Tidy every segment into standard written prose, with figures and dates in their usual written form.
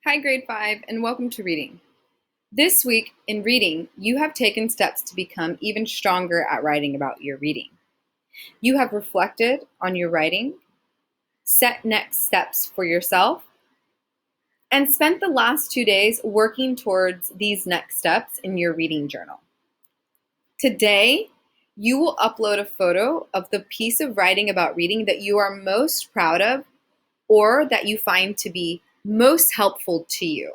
Hi, grade 5, and welcome to reading. This week in reading, you have taken steps to become even stronger at writing about your reading. You have reflected on your writing, set next steps for yourself, and spent the last 2 days working towards these next steps in your reading journal. Today, you will upload a photo of the piece of writing about reading that you are most proud of or that you find to be most helpful to you.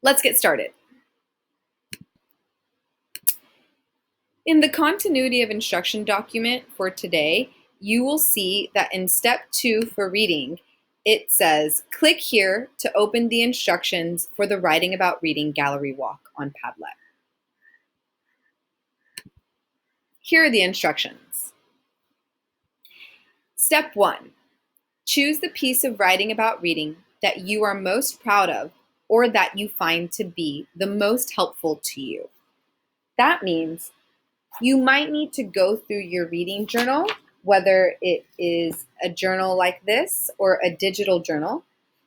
Let's get started. In the continuity of instruction document for today, you will see that in step 2 for reading, it says, click here to open the instructions for the Writing About Reading Gallery Walk on Padlet. Here are the instructions. Step 1, choose the piece of writing about reading that you are most proud of or that you find to be the most helpful to you. That means you might need to go through your reading journal, whether it is a journal like this or a digital journal,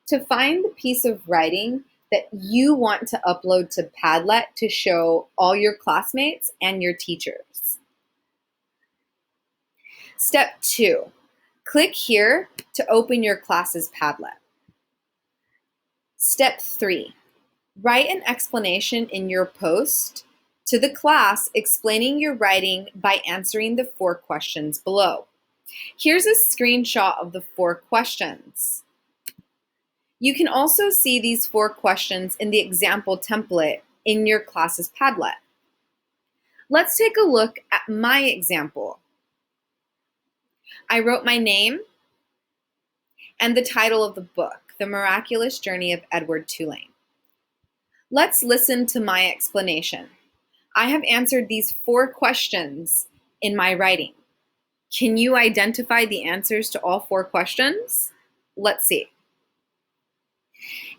to find the piece of writing that you want to upload to Padlet to show all your classmates and your teachers. Step 2, click here to open your class's Padlet. Step 3, write an explanation in your post to the class explaining your writing by answering the 4 questions below. Here's a screenshot of the 4 questions. You can also see these 4 questions in the example template in your class's Padlet. Let's take a look at my example. I wrote my name and the title of the book, The Miraculous Journey of Edward Tulane. Let's listen to my explanation. I have answered these 4 questions in my writing. Can you identify the answers to all 4 questions? Let's see.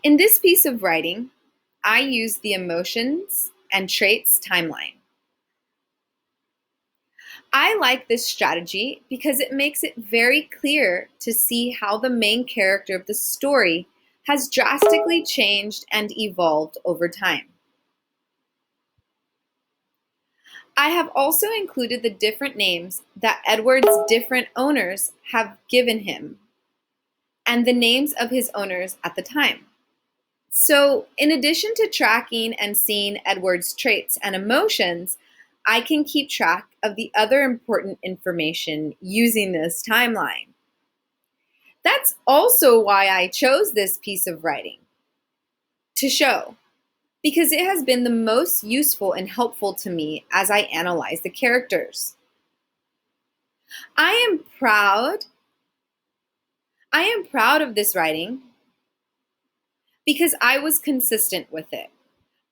In this piece of writing, I use the emotions and traits timeline. I like this strategy because it makes it very clear to see how the main character of the story has drastically changed and evolved over time. I have also included the different names that Edward's different owners have given him and the names of his owners at the time. So, in addition to tracking and seeing Edward's traits and emotions, I can keep track of the other important information using this timeline. That's also why I chose this piece of writing to show, because it has been the most useful and helpful to me as I analyze the characters. I am proud of this writing because I was consistent with it.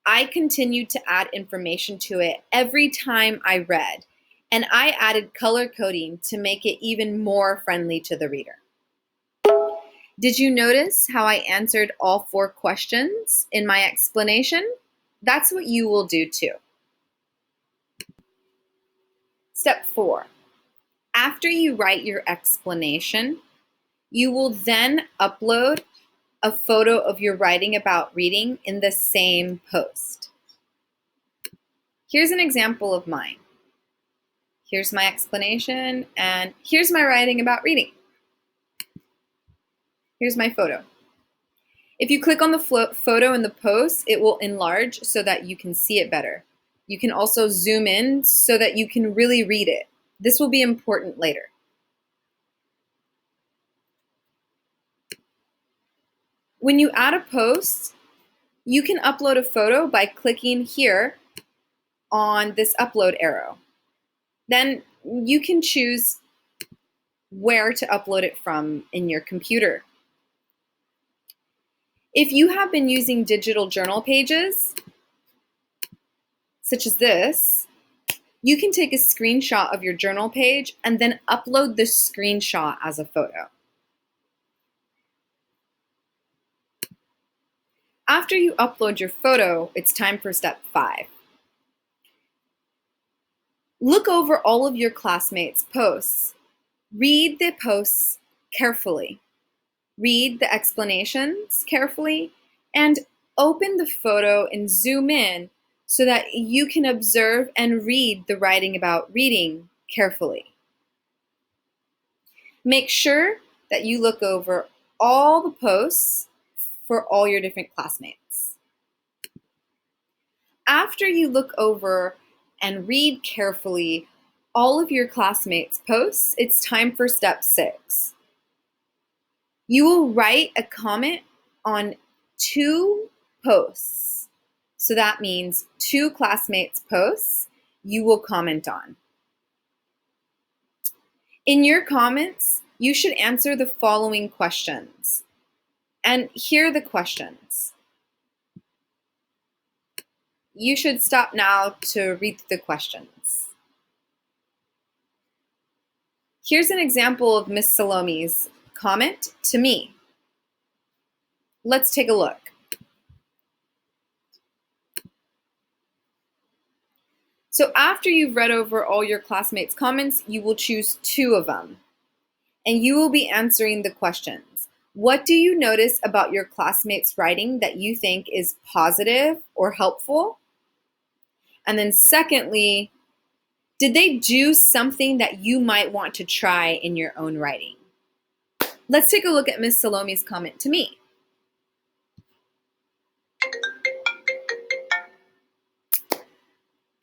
I continued to add information to it every time I read, and I added color coding to make it even more friendly to the reader. Did you notice how I answered all 4 questions in my explanation? That's what you will do too. Step 4. After you write your explanation, you will then upload a photo of your writing about reading in the same post. Here's an example of mine. Here's my explanation, and here's my writing about reading. Here's my photo. If you click on the photo in the post, it will enlarge so that you can see it better. You can also zoom in so that you can really read it. This will be important later. When you add a post, you can upload a photo by clicking here on this upload arrow. Then you can choose where to upload it from in your computer. If you have been using digital journal pages, such as this, you can take a screenshot of your journal page and then upload the screenshot as a photo. After you upload your photo, it's time for step 5. Look over all of your classmates' posts. Read the posts carefully. Read the explanations carefully and open the photo and zoom in so that you can observe and read the writing about reading carefully. Make sure that you look over all the posts for all your different classmates. After you look over and read carefully all of your classmates' posts, it's time for step 6. You will write a comment on 2 posts. So that means 2 classmates' posts you will comment on. In your comments, you should answer the following questions. And here are the questions. You should stop now to read the questions. Here's an example of Miss Salome's comment to me. Let's take a look. So after you've read over all your classmates' comments, you will choose 2 of them. And you will be answering the questions. What do you notice about your classmates' writing that you think is positive or helpful? And then secondly, did they do something that you might want to try in your own writing? Let's take a look at Miss Salome's comment to me.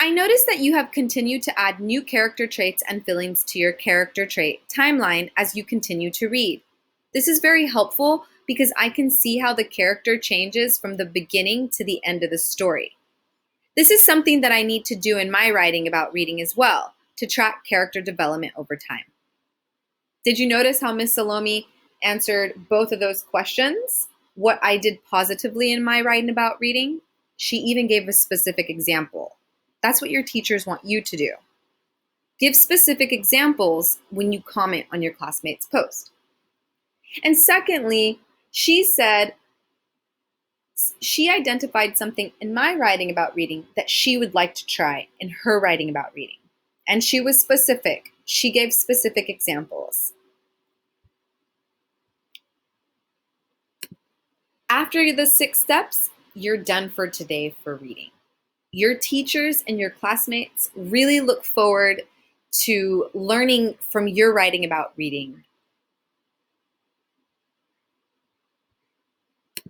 I noticed that you have continued to add new character traits and feelings to your character trait timeline as you continue to read. This is very helpful because I can see how the character changes from the beginning to the end of the story. This is something that I need to do in my writing about reading as well, to track character development over time. Did you notice how Miss Salome answered both of those questions? What I did positively in my writing about reading? She even gave a specific example. That's what your teachers want you to do. Give specific examples when you comment on your classmates' post. And secondly, she said she identified something in my writing about reading that she would like to try in her writing about reading. And she was specific. She gave specific examples. After the 6 steps, you're done for today for reading. Your teachers and your classmates really look forward to learning from your writing about reading